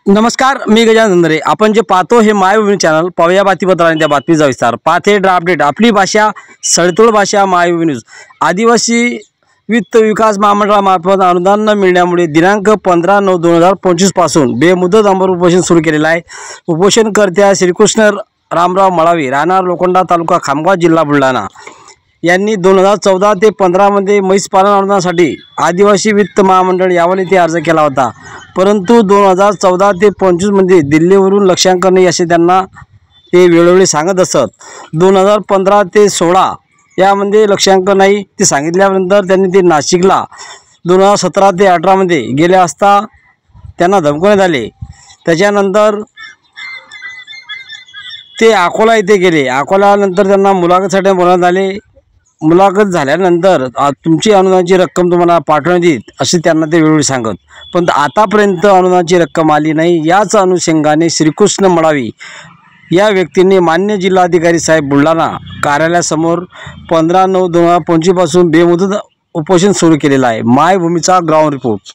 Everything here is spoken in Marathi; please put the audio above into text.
नमस्कार, मी गजानन धंदरे. आपण जे पाहतो हे मायभूमी चॅनल. पाहूया बातमीपत्राने त्या बातमीचा विस्तार. पाहते अपडेट. आपली भाषा, सळतोड भाषा, मायभूमी न्यूज. आदिवासी वित्त विकास महामंडळामार्फत अनुदान न मिळण्यामुळे दिनांक 15/9/2025 पासून बेमुदत आमरण उपोषण सुरू केलेलं आहे. उपोषणकर्त्या श्रीकृष्ण रामराव मळावी, राहणार लोखंडा, तालुका खामगाव, जिल्हा बुलढाणा यांनी 2014 ते 15 मध्ये म्हैस पालन अनुदानासाठी आदिवासी वित्त महामंडळ यावल येथे अर्ज केला होता. परंतु 2014 ते 25 मध्ये दिल्लीवरून लक्षांकन नाही असे त्यांना ते वेळोवेळी सांगत असत. 2015 ते 16 यामध्ये लक्षांकन नाही ते सांगितल्यानंतर त्यांनी ते नाशिकला 2017 ते 18 मध्ये गेले असता त्यांना धमकवण्यात आले. त्याच्यानंतर ते अकोला येथे गेले. अकोल्यानंतर त्यांना मुलाखतीसाठी बोलवण्यात आले. मुलाखत झाल्यानंतर तुमची अनुदानाची रक्कम तुम्हाला पाठवण्यात येईल असे त्यांना ते वेळोवेळी सांगत, पण आतापर्यंत अनुदानाची रक्कम आली नाही. याच अनुषंगाने श्रीकृष्ण मळावी या व्यक्तींनी मान्य जिल्हाधिकारी साहेब बुलढाणा कार्यालयासमोर 15/9/2025 पासून बेमुदत उपोषण सुरू केलेलं आहे. मायभूमीचा ग्राउंड रिपोर्ट.